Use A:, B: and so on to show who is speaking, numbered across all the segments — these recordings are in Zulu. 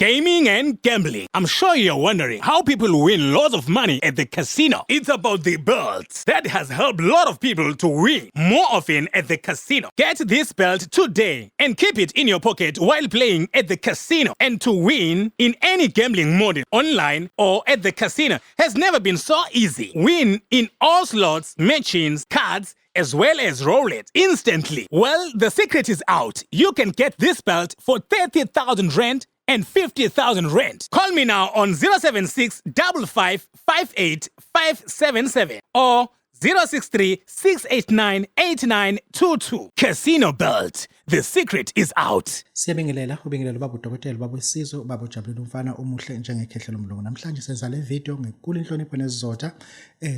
A: Gaming and gambling. I'm sure you're wondering how people win lots of money at the casino. It's about the belts that has helped a lot of people to win more often at the casino. Get this belt today and keep it in your pocket while playing at the casino. And to win in any gambling mode, online or at the casino, has never been so easy. Win in all slots, machines, cards, as well as roulette instantly. Well, the secret is out. You can get this belt for 30,000 rand and 50,000 rand. Call me now on 076 55 58 577 or 063 689 8922. Casino Belt. The secret is out.
B: Siyabingelela ubingelela Babu Dokotela babusizwe babujabulile umfana omuhle njengekhehla lomlungu. Namhlanje senza le video ngenkulu inhlonipho nesizotha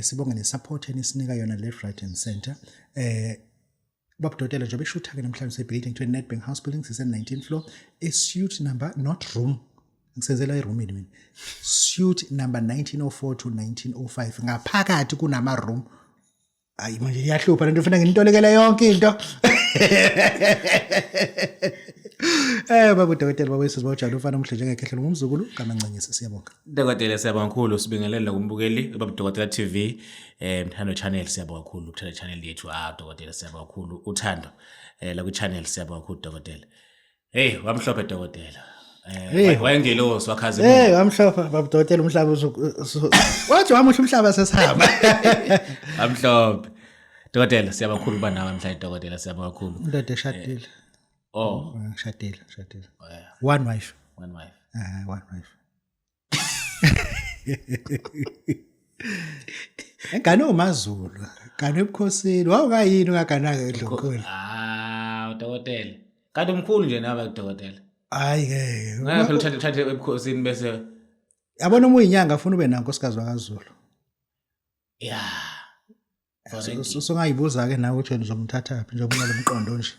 B: sibonge nesupport enisinika yona left right and center. Babu Dokotela njengoba ishutha ke namhlanje sebuilding 20 Nedbank House Building sise 19th floor. Suite number not room. Ngisenzela iroom mina. Suite number 1904 to 1905. Ngaphakathi kunama room. Ayi manje iyahlupha lento ufuna nginitolekele yonke into. Babu Dokotela babesizwe bawujabula ufana omhle njengekhehla ngumzukulu kaMancanyisa siyabonga.
C: Dokotela siyabonga kakhulu sibingelela kumbukeli Babu Dokotela TV mthando channel siyabonga kakhulu ukuthanda channel yethu Dokotela siyabonga kakhulu uthando la ku channel siyabonga kakhulu Dokotela. Hey wamhlophe Dokotela. Wayengelosi wakhazi.
B: Wamhlophe Babu Dokotela umhlaba wathi wamuhle umhlaba sesihamba.
C: Wamhlophe. Dokotela siyabonga kakhulu ba nawe mhlanje Dokotela siyabonga kakhulu.
B: Indoda eshadile.
C: Oh,
B: shadile. One wife.
C: One wife.
B: One wife. Engane uMazulu, kane ebukhosini, wawukayini ungagana ke Dlonkulu.
C: Dokotela. Kanti umkhulu nje nawe Dokotela.
B: Hayi ke.
C: Ngapha uthathe ebukhosini bese
B: yabona uma uyinyanga afuna ube nankosikazi wakaZulu.
C: Yeah.
B: Songayibuza ke nawe ukuthi uzomthatha phi njengoba unalomqondo nje.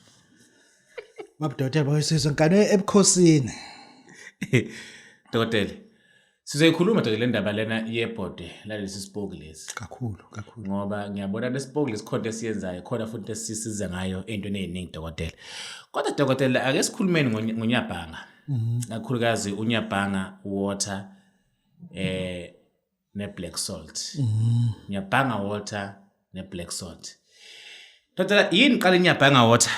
B: Babu Dokotela bayisizwe ngane ebukhosini.
C: Dokotela. Sizoyikhuluma le ndaba lena yeBhodwe Lezipoki lesi.
B: Kakhulu.
C: Ngoba ngiyabona lesipoki lesikhonto esiyenzayo khona futhi esisiza ngayo entweni eziningi Dokotela. Kodwa Dokotela ake sikhulumeni ngonyabhanga. Kakhulukazi unyabhanga water ne black salt. Nyabhanga water ne black salt. Dokotela yini qala inyabhanga water?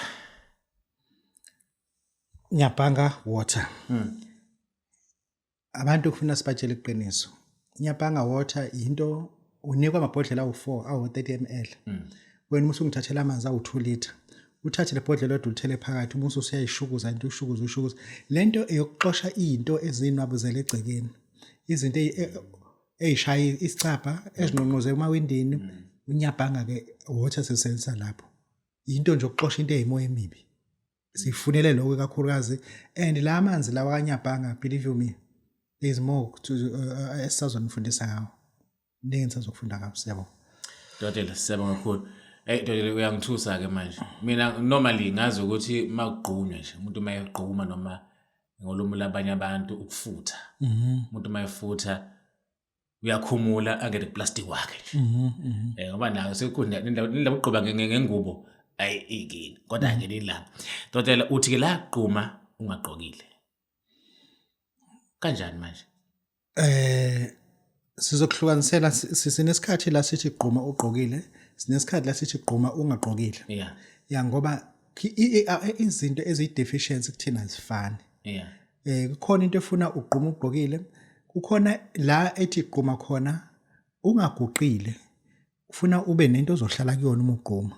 B: Nyabhanga water. Abantu kufuna sibatshele iqiniso. Nyabhanga water into unikwa amabhodlela awu4 awu 30 ml. Wena musu ngithathela amanzi awu2 liter. Uthathe le bhodlela lodwa uthele phakathi umusu usiyayishukuza into ushukuza. Lento eyokuxosha izinto ezinwabuzela egcekeni. Izinto ezishaya isicapha ezinonqoze emawindini unyabhanga ke water sesenzisa lapho. Into nje ukuxosha into ezimoya emibi. Sifunele lokho kakhulukazi and la amanzi lawa kanyabhanga believe you me there's more to esazonifundisa ngawo ningi nisazokufunda ngabo siyabonga
C: Dokotela siyabonga kakhulu Dokotela uyangithusa ke manje mina normally ngazi ukuthi makugqunywa nje umuntu mayegquma noma ngolumi labanye abantu ukufutha umuntu mayefutha uyakhumula angeke plastic wakhe nje ngoba nayo sekunda indaba uqhuba ngengubo ayi ikini kodwa ke nilapha Dokotela uthi ke la gquma ungaqokile kanjani manje
B: sizokuhlukanisela sinesikhathi la sithi gquma uqokile sinesikhathi la sithi gquma ungaqokile ya ngoba izinto ezideficiency kuthina azifani kukhona into efuna ugquma uqokile kukhona la ethi gquma khona ungaguqile ufuna ube nento ozohlala kuyona uma ugquma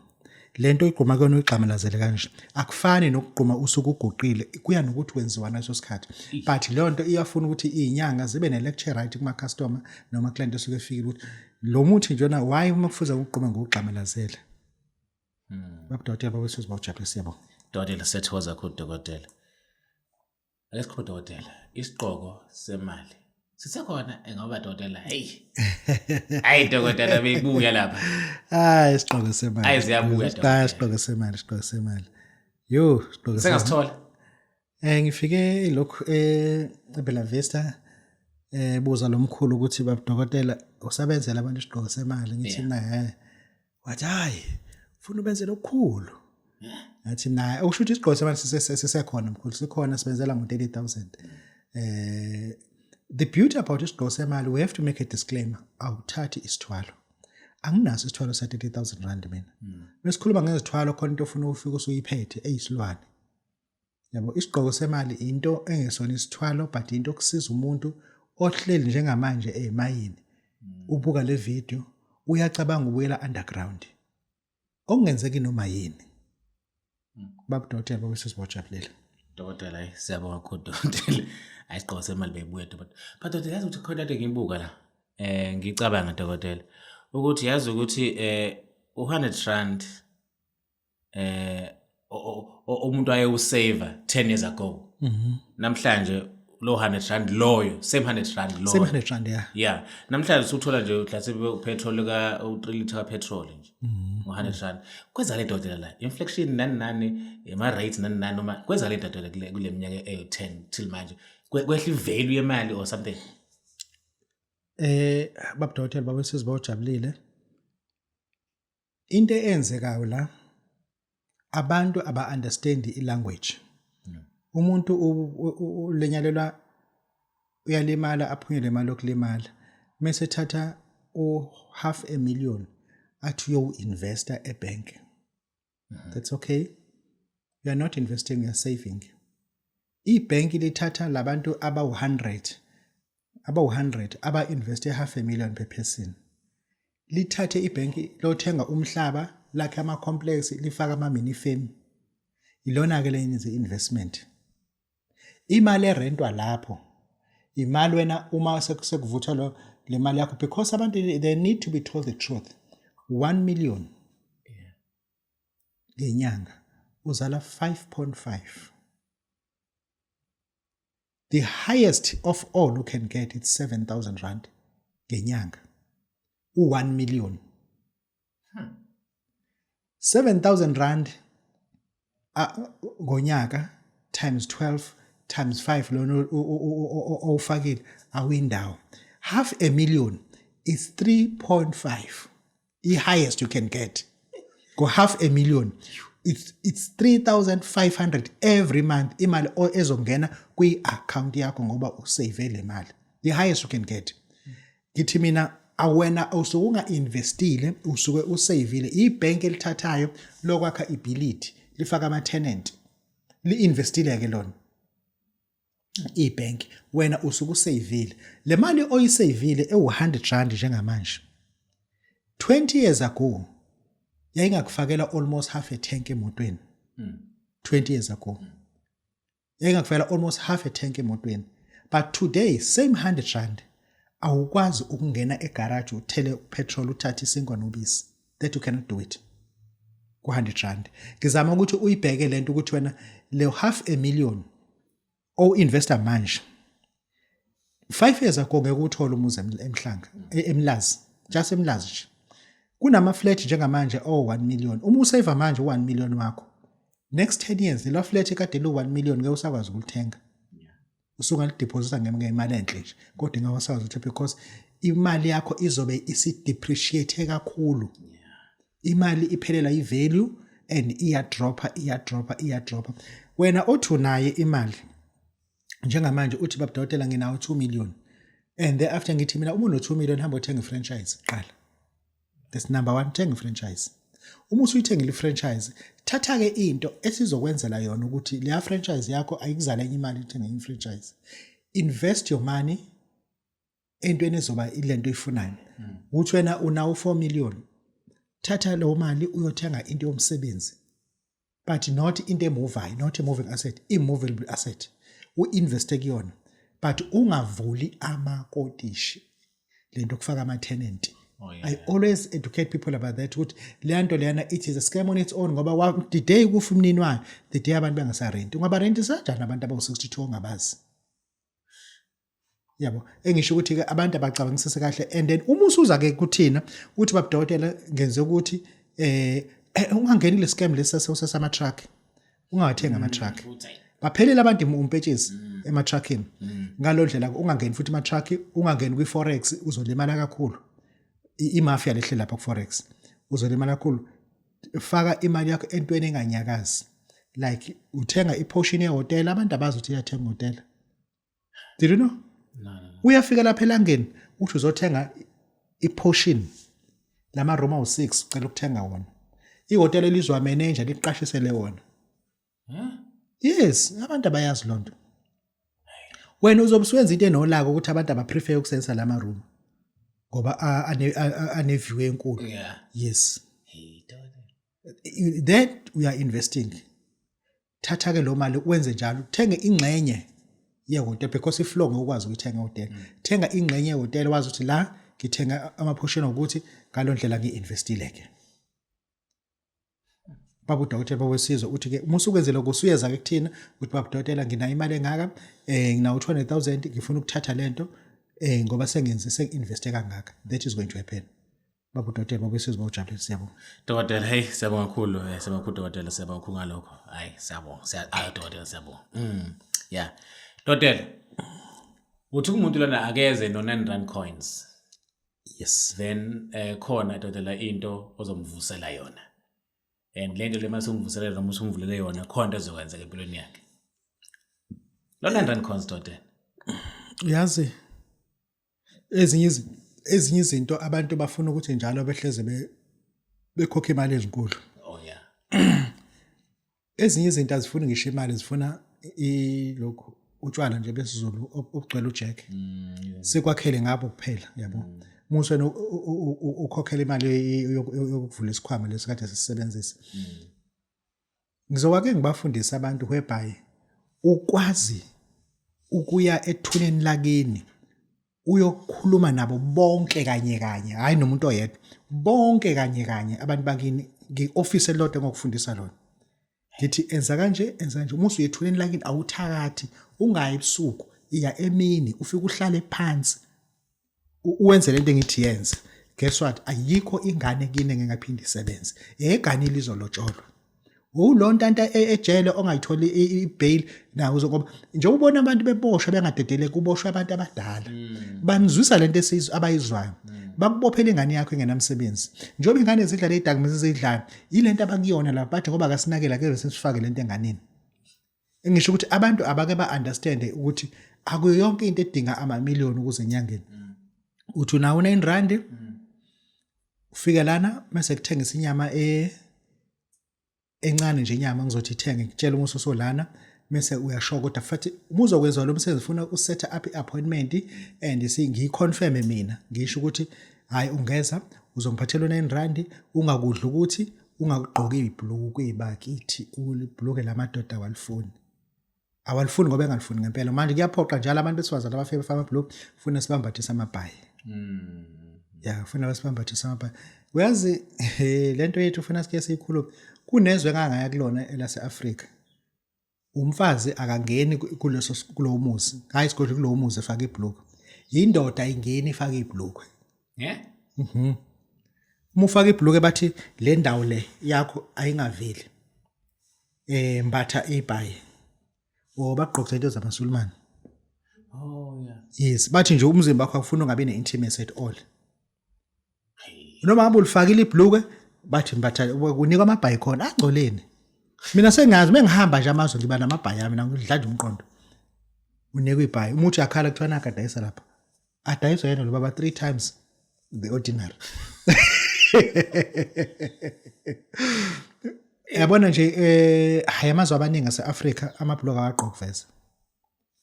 B: lento igquma kuyona uyigxamelazele kanje akufani nokugquma usuku uguqile kuya nokuthi wenziwa naso sikhathi but le nto iyafuna ukuthi izinyanga zibe ne lecture right kuma customer noma client osuke efikile ukuthi lo muthi njena why uma kufuza ukugquma ngokugxamelazele Babu Dokotela babesizwe bawujabule siyabonga
C: Dokotela sethoza kakhulu Dokotela Alesikho Dokotela isiqoko semali sisekhona ngoba Dokotela hey Dokotela beyibuya lapha
B: isiqoko semali
C: ayiziyabuya Dokotela
B: isiqoko semali yo isiqoko
C: sengasithola
B: ngifike lokho eBella Vista buza lomkhulu ukuthi Babu Dokotela usabenzela abantu isiqoko semali ngithi na wathi hayi ufuna ubenzele okukhulu Athi naye usho ukuthi isiqoqo semali sisekhona mkhulu sikhona sibenzela ngo 30,000 The beauty about isiqo semali, we have to make a disclaimer. Awuthathi isithwalo. Anginaso isithwalo sa 30,000 rand mina. Mesikhuluma ngezithwalo khona into ofuna ufike usuyiphethe eyisilwane. Yabo isiqo semali into engesona isithwalo but into okusiza umuntu ohleli njengamanje emayini. Ubuka le video uyacabanga ubuyela underground. Okungenzeki noma yini. Babu Dokotela babesizibojabulele.
C: Dokotela siyabonga kakhulu Dokotela. Ayisiqo semali beyibuye but Dokotela yazi ukuthi khona into engiyibuka la. Ngicabanga Dokotela ukuthi yazi ukuthi 100 rand umuntu aye usave 10 years ago. Namhlanje lo 100 rand loyo same 100 rand loyo.
B: Same 100 rand
C: yeah. Namhlanje usuthola nje mhlawumbe upetrol ka 3 liter petrol nje. 100 rand. Kwenza le Dokotela la inflation nani ema rates nani noma kwenza le Dokotela kule minyaka e10 till manje. Kwehla value yemali or something.
B: Babu Dokotela babesizibojabulele. Into eyenzekayo la abantu aba-understand i-language. Umuntu ulenyalelwa uyalimala aphunyele imali okulimala. Mase thatha $500,000 athi uyo-investor ebank. That's okay. You are not investing, you are saving. Ibank lithatha labantu aba-100 aba-investe $500,000 per person. Lithathe ibanki lothenga umhlaba lakhe ama-complex lifaka ama-mini firm. Ilona ke lenze investment. Imali erentwa lapho imali wena uma sekuvuthwa le mali yakho because abantu they need to be told the truth. 1 million ngenyanga uzala 5.5. The highest of all you can get is 7,000 rand ngenyanga. 1 million. 7,000 rand ngonyaka times 12 times 5 lona ofakile awindawo. $500,000 is 3.5. The highest you can get. Go $500,000. It's 3,500 every month. Imali ezongena kwi account yakho ngoba usave le mali. The highest you can get. Ngithi mina awena usukunga investile usuke usavile ibank elithathayo lokwakha ibility lifaka ama tenant liinvestile ke lona ibank wena usuke usavile le mali oyisavile e100 rand njengamanje 20 years ago yayingakufakela almost half a tank emotweni 20 years ago yayingakufakela almost half a tank emotweni but today same 100 rand awukwazi ukungena egarage uthele petrol uthathe isinkwa nobisi that you cannot do it ku 100 rand. Ngizama ukuthi uyibheke lento ukuthi wena le $500,000 o investor manje 5 years ago ngeke uthola umuzi emhlanga eMlazi just eMlazi nje kunama flat njengamanje 1 million uma usave manje 1 million wakho next 10 years le flat ekade lo 1 million ngeke usakwazi ukuthenga usungalideposita ngemali enhle nje kodwa ngawasakwazi ukuthi because imali yakho izobe isi-depreciate kakhulu. Imali iphelela i-value and iya-droppa. Wena othi unaye imali njengamanje uthi Babu Dokotela nginawo 2 million and thereafter ngithi mina uma uno 2 million hamba uthenga i-franchise qala. That's number 1, thenga i-franchise. Uma usuyithengile i-franchise thatha ke into esizokwenzela yona ukuthi leya franchise yakho ayikuzala enye imali uthenga i-franchise. Invest your money entweni ezoba ilento oyifunayo. Uthi wena unawo 4 million thatha lo mali uyothenga into yomsebenzi but not into emovayo, not a moving asset, immovable asset. Uinveste kuyona but ungavuli amakotishi lento kufaka ama tenant. I always educate people about that ukuthi leyanto leyana it is a scam on its own ngoba the day kufa umnini wayo the day abantu bengasarenti ungaba renti sajana abantu abawu62 ongabazi. Yabo engisho ukuthi ke abantu abacabangisise kahle and then uma usuza ke kuthina uthi Babu Dokotela ngenze ukuthi ungangeni le scam lesasama truck ungawathenga ama truck baphelela abantu umpetshezi ema truckini ngalo ndlela ungangeni futhi ama truck ungangeni kwi forex uzolimala kakhulu. Imafia lehle lapha ku forex uzolimala kakhulu. Faka imali yakho entweni enganyakazi like uthenga iportion yehotel abantu abazi ukuthi uyathenga hotel Did you know?
C: No.
B: Uyafika lapha elangeni uthi uzothenga iportion lama room awu6 ucela ukuthenga wona. Ihotela elizwa manager liqashisele wona. Yes, abantu abayazi lonto. Wena uzobuswenza into enolaka ukuthi abantu abaprefer ukusebenzisa lama room ngoba ane view enkulu.
C: Yeah.
B: Yes. That we are investing. Thatha ke lo mali wenze njalo uthenge ingxenye yehotela because iflow ngokwazi ukuthenga ihotela. Thenga ingxenye yehotela wazi ukuthi la ngithenga amaportion ukuthi ngalondlela ngiinvestile ke. Babu Dokotela bawesizwe uthi ke uma usukwenze lokho usuyeza ke kuthina ukuthi Babu Dokotela ngina imali engaka ngina u200,000 ngifuna ukuthatha lento ngoba senginveste kangaka. That is going to happen. Babu Dokotela bawesizwe bawujabule siyabonga.
C: Dokotela hey siyabonga kakhulu siyabonga Dokotela siyabonga kakhulu ngalokho. Hayi siyabonga. Dokotela siyabonga. Yeah. Dokotela uthi umuntu lana akeze no 9 rand coins.
B: Yes.
C: Then khona Dokotela into ozomvusela yona. And lento le mase umvuselela noma usumvulele yona khona ezokwenza empilweni yakhe. Lo 9 rand coins Dokotela.
B: Uyazi ezinye izinto abantu bafuna ukuthi njalo behleze bekhokha imali ezinkulu.
C: Oh yeah.
B: Ezinye izinto azifuni ngisho imali zifuna lokho utshwala nje besizulu obugcwele uJack. Sikwakhele ngabo kuphela yabo. Muso wena ukhokhela imali yokuvula isikhwama lesikade sisebenzisa. Ngizokwake ngibafundisa abantu whereby ukwazi ukuya ethuneni lakini uyokhuluma nabo bonke kanye hayi nomuntu oyedwa bonke kanye abantu bakini ngeoffice elodwa ngokufundisa lona ngithi enza kanje uma usuyethuleni lakini awuthakathi ungayi ebusuku iya emini ufika uhlale phansi uwenze lento engithi yenze guess what ayikho ingane kini engingaphinda isebenze egane ilizolotsholwa ulonto ejele ongayitholi ibail na uzokuba nje ubona abantu beboshwa bengadedele kuboshwa abantu abadala banizwisa lento esizwe abayizwayo bakubophela ingane yakho engenamsebenzi njengoba ingane zidlala idakamizwe zidlala yilento abakuyona la bathi ngoba akasinakela ke sesifake lento enganeni engisho ukuthi abantu abake ba understand ukuthi akuyo yonke into edinga amamiliyoni ukuze enyangeni uthi unawo 9 rand ufika lana mase kuthengisa inyama encane nje inyama ngizothi ithenge ngitshela umuso solana mase uyashoka kodwa futhi umuzokwenza lo msebenzi ufuna uset up iappointment and ngiyiconfirm mina ngisho ukuthi hayi ungeza uzongiphathela 9 rand ungakudla ukuthi ungaqoki ibhlukwe ibakithi ulibhluke lamadoda awalifuni ngoba engalifuni ngempela manje kuyaphoqa njalo abantu besifazana abafike bafaka amabhlukwe ufuna sibambathisa amabhayi ya ufuna basibambathisa amabhayi uyazi lento yethu ufuna sike siyikhuluma kunezwe ngangaya kulona elase-Afrika umfazi akangeni kulowo muzi hayi isigodlo kulowo muzi efaka ibhlukwe indoda ayingeni ifaka ibhlukwe uma ufaka ibhlukwe bathi le ndawo le yakho ayingaveli mbatha ibhayi baqoqe into zamaSulumane yes bathi nje umzimba wakho akufuna ungabe ne-intimacy at all noma ngabe ulifakile ibhlukwe bathi mbatha kunika amabhayi khona agcoleni mina sengazi mengihamba nje amazwe ngiba namabhayi ami ngidla nje umqondo unikwe ibhayi umuthi akhala kuthiwa nakadayisa lapha adayiswa yena lo baba 3 times the ordinary yabona nje hayi amazwe abaningi ase-Afrika amabhlokwe awaqoqa veza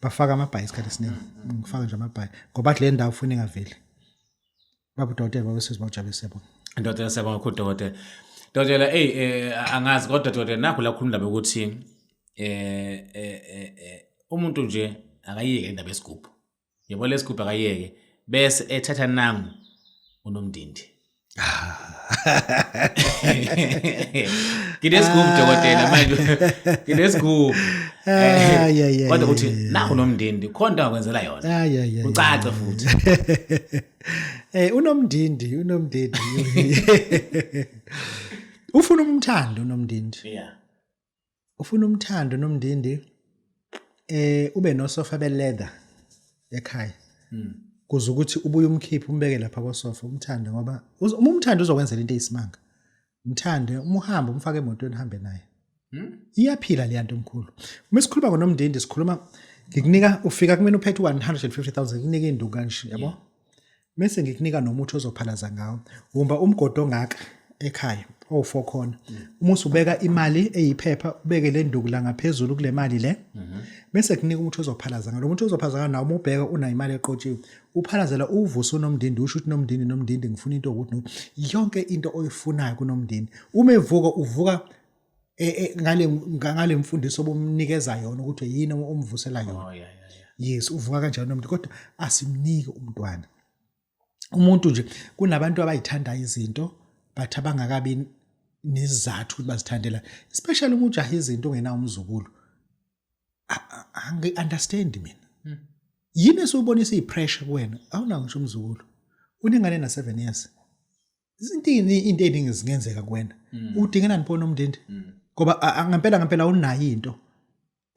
B: bafaka amabhayi isikhathi esiningi ngifaka nje amabhayi ngoba le ndawo ufuna ingaveli Babu Dokotela bawesizwe bawujabule siyabonga
C: Dokotela siyabonga kakhulu Dokotela. Dokotela angazi kodwa Dokotela nakho la khuluma ndaba ukuthi umuntu nje akayeke indaba yesigubhu. Yebo lesigubhu akayeke bese ethatha nangu unomndindi. Kinesigubhu Dokotela manje kinesigubhu kodwa uthi nakho unomndindi khona ukwenzela yona ucace futhi
B: unomndindi ufuna umthando unomndindi ufuna umthando unomndindi ube nosofa beleather ekhaya kuze ukuthi ubuye umkhiphi umbeke lapha kwasofa umthando ngoba umthando uzokwenzela into eyisimanga umthande uma uhamba umfake emotweni uhambe naye iyaphila le nto omkhulu uma sikhuluma ngonomndindi sikhuluma ngikunika ufika kumina uphethe 150,000 nginika induku kanje yabo bese ngikunika nomuthi ozophalaza ngawo umba umgodo ongaka ekhaya o4 khona uma usubeka imali eyiphepha ubeke le nduku la ngaphezulu kule mali le bese kunika umuthi ozophalaza ngawo lo muthi ozophalaza nawo uma ubheka una imali eqotshiwe uphalazela uvusa unomndindi usho ukuthi nomndindi ngifuna into ukuthi yonke into oyifunayo kunomndindi uma evuka uvuka ngale mfundiso bomnikeza yona ukuthi yini omvusela yona yes uvuka kanjalo nomndindi kodwa asimnike umntwana umuntu nje kunabantu abayithandayo izinto but abangakabi nesizathu ukuthi bazithandela especially uma ujaha izinto ungena umzukulu angi understand mina yini esubonisa ipressure kuwena awunawo ngisho umzukulu unengane na 7 years izinto eziningi zingenzeka kuwena udingena nipho nomndindi ngoba ngempela unayo into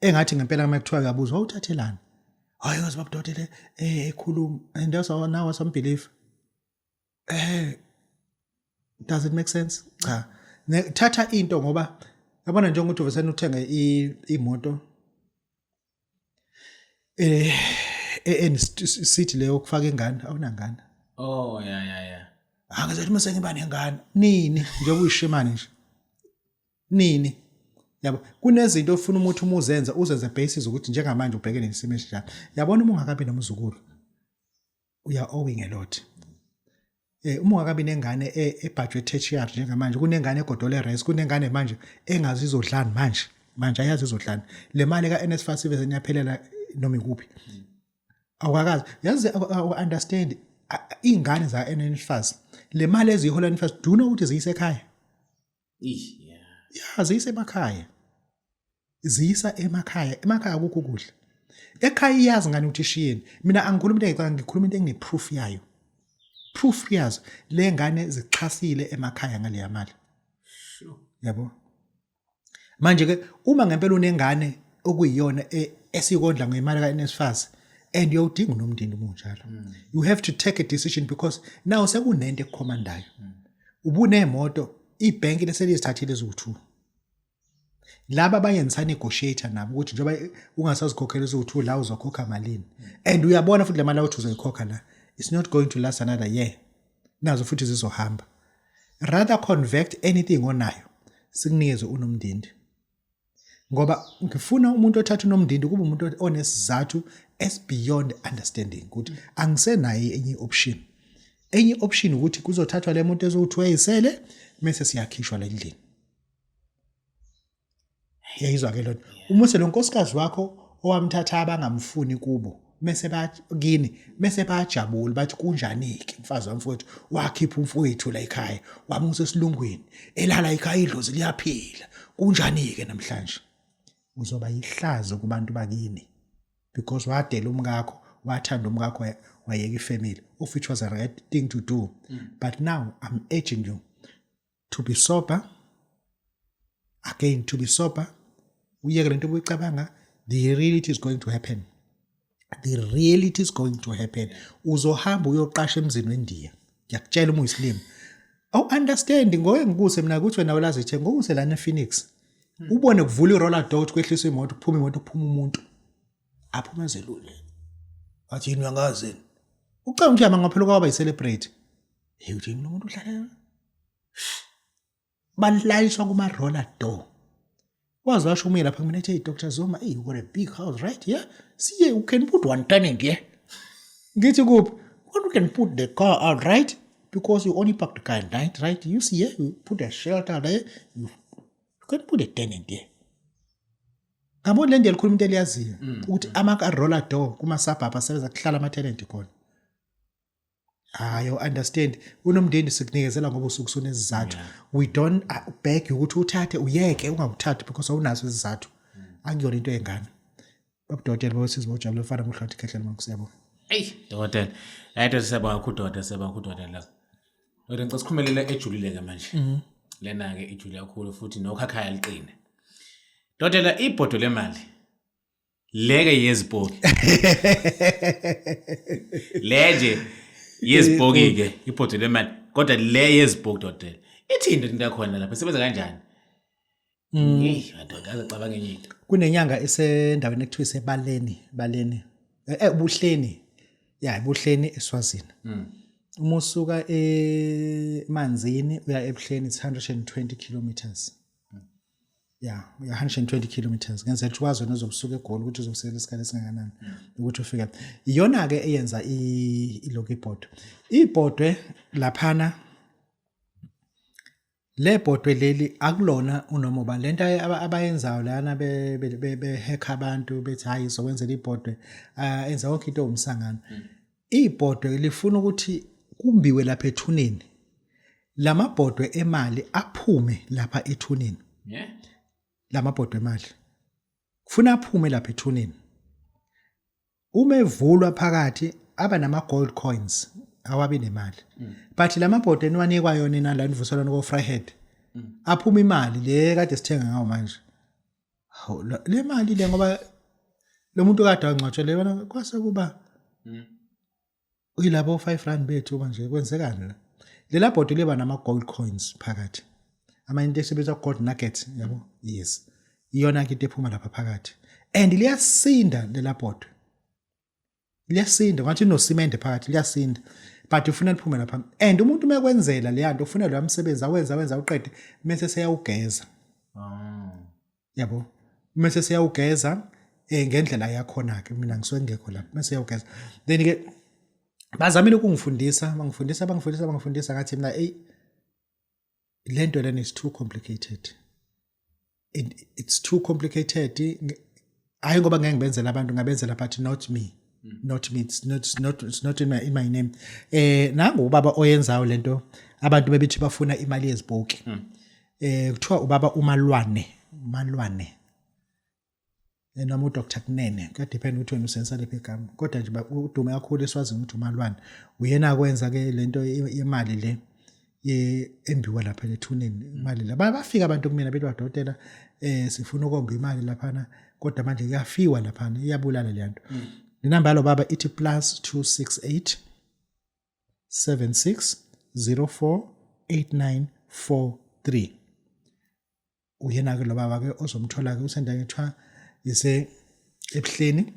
B: engathi ngempela makuthiwa kabuza wawuthathelana hayi wazi Babu Dokotela ekhuluma and also now some believe does it make sense cha thatha into ngoba yabona nje ukuthi uvesena uthenga imoto sithi leyo ukufaka ingane awunangane
C: yeah
B: angazathi mase ngiba nengane nini nje uyishimane nje nini yabo kunezinto ofuna umuthi uzenze basis ukuthi njengamanje ubhekene nesimo esinjalo yabona uma ungakabi nomzukulu uya owing a lot uma ungakabi nengane ebudget tertiary njengamanje kunengane egodole race kunengane manje engazi izodlani manje ayazi izodlani le mali ka NSFAS ibe senyaphelela noma ikuphi awakazi yazi understand ingane za NSFAS le mali ezihola NSFAS do you know ukuthi ziyisekhaya ziyise emakhaya kukho kudla ekhaya iyazi ngani ukuthi ishiyeni mina angikhuluma into engicanga ngikhuluma into engineproof yayo proof yazo le ngane zixhasile emakhaya ngale yamali yabo manje ke uma ngempela unengane okuyiyona esikondla ngemali ka NSFAS and uyawudinga nomndeni munjalo you have to take a decision because now sekunento ekukhomandayo ubunemoto ibhenki leselizithathile ezu2 laba bayenza negotiate nabo ukuthi njoba ungasazikhokhela ezu2 la uzokhokha malini and uyabona futhi le mali awuthi uzoyikhokha la it's not going to last another year nazo futhi zizohamba rather convert anything onayo sikunikeze unomndindi ngoba ngifuna umuntu othatha unomndindi kuba umuntu onesizathu as beyond understanding ukuthi angisenayo enye option ukuthi kuzothathwa le muntu ezokuthi wayisele bese siyakhishwa la endlini yayizwa ke lonto umuse lo nkosikazi wakho owamthatha abangamfuni kubo mese bayajabula bathi kunjani-ke mfazi wamfowethu wakhipha umfowethu la ekhaya wamusa esilungwini elala ekhaya idlozi liyaphila kunjani-ke namhlanje uzoba yihlazo kubantu bakini because wadela umkakho wathanda umkakho wayeka ifamily of which was a right thing to do but now I'm urging you to be sober again to be sober uyeke lento obuyicabanga the reality is going to happen uzohamba uyoqasha emzini wendiya ngiyakutshela uma uyisilimi understand ngoye ngikuse mina ukuthi wena ulazi nje ngokuse lana ePhoenix ubone kuvula iroller door ukuthi kwehliswe imoto kuphuma umuntu aphuma zelule athi yini uyangazini ucanga ukuthi ngaphela kwaba yi-celebrate uthi umuntu uhlala balayishwa kuma roller door wazi washo ume lapha kumina ethi Dr. Zuma you got a big house right here see you can put one tenant here ngithi kuphi you can put the car out right because you only park the car at night right you see here you put a shelter there you can put a tenant here ngabona le nto elikhuluma into eliyaziyo ukuthi ama roller door kuma suburb asebenza kuhlala ama tenant khona hayo understand unomndeni sikunikezela ngoba usuku sonesizathu we don't beg ukuthi uthathe uyeke ungawuthathi because awunazo izizathu angiyona into engane Babu Dokotela bawusiza bojabule ufana muhlathi khehlela mankusiyabo
C: Dokotela ayitho siyabonga ukudokotela la kodwa ngicela sikhumelele ejulile ke manje lena ke ijule kakhulu futhi nokhakhaya liqine Dokotela ibhodwe lemali leke yezipoki leje yezipoki ke ibhodwe lemali kodwa le yezipoki Dokotela ithini into yakhona lapha isebenza kanjani Hey, madoda acabanga enye into.
B: Kunenyanga esendaweni ekuthiwa isebaleni. Buhleni. Yeah, Buhleni eSwazini. Uma usuka emanzini uya eBuhleni it's 120 kilometers. Yeah, 120 kilometers. Ngenzela ukuthi wazi wena uzokusuka eGoli ukuthi uzokusela isikhathi esingakanani ukuthi ufike. Iyona ke eyenza ilokhu Ibhodwe. Ibhodwe laphana le Ibhodwe leli akulona unoma ubani lento abayenzayo lana behack abantu bethi hayi izowenzela Ibhodwe enza yonke into omsangano. Ibhodwe lifuna ukuthi kumbiwe lapha ethuneni. Lamabhodwe emali aphume lapha ethuneni.
C: Yeah.
B: Lamabhodwe emali kufuna aphume lapha ethuneni. Uma evulwa phakathi aba nama gold coins awabi nemali. But lamabhodwe eniwanikwa yona nala nivuselana ko Fryhead aphuma imali le kade sithenga ngawo manje. Hawu le mali le ngoba lo muntu kade angcwatshele yona kwase kuba uyilabo 5 rand bethu manje kwenzekani la. Lela bhodwe leba nama gold coins phakathi. Ama into esibiza gold nugget yabo. Yes. Iyona ke into ephuma lapha phakathi. And liyasinda lela bhodwe. Liyasinda ngathi no cement phakathi liyasinda. But ufuna liphume lapha. And umuntu mekwenzela le yanto ufuna lo msebenzi awenza uqede bese seyawugeza. Yabo. Bese seyawugeza ngendlela yakhona ke mina ngisuke ngekho lapha bese seyawugeza. Then ke bazamile ukungifundisa bangifundisa ngathi mina lento lena is too complicated. It's too complicated. Hayi ngoba ngeke ngibenzela abantu ngabenzela but not me. Not me, it's not in my name. Nangu ubaba oyenzayo lento abantu bebithi bafuna imali yezipoki. Kuthiwa ubaba umalwane. Noma uDr Kunene ka depend ukuthi wena usensa lephi igama. Kodwa nje udume kakhulu eSwazini ukuthi umalwane. Uyena kwenza ke lento imali le embiwa lapha ethuneni imali la. Bafika abantu kumina bethi Dokotela sifuna ukomba imali laphana kodwa manje kuyafiwa laphana iyabulala le nto. Inamba yalo baba ithi +268 7604 8943. Uyena ke lo baba ke ozomthola ke usendaweni ethiwa ise eBuhleni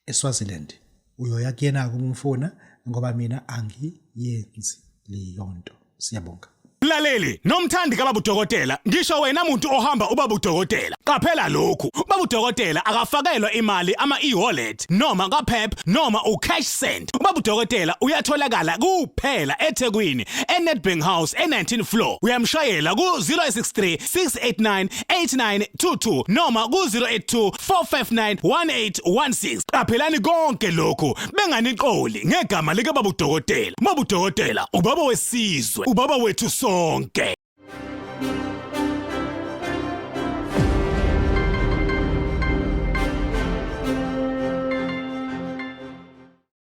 B: eSwaziland. Uyoya kuyena ke umfuna ngoba mina angiyenzi leyo nto. Siyabonga.
A: Mlaleli nomthandi kaBabu Dokotela ngisho wena muntu ohamba uBabu Dokotela qaphela lokhu uBabu Dokotela akafakelwa imali ama e-wallet noma kaPep noma uCash Send uBabu Dokotela uyatholakala kuphela eThekwini eNedbank House e19 floor uyamshayela ku 063 689 8922 noma ku 082 459 1816 qaphelani konke lokhu benganiqoli ngegama likaBabu Dokotela uBabu Dokotela ubaba wesizwe ubaba wethu sonke.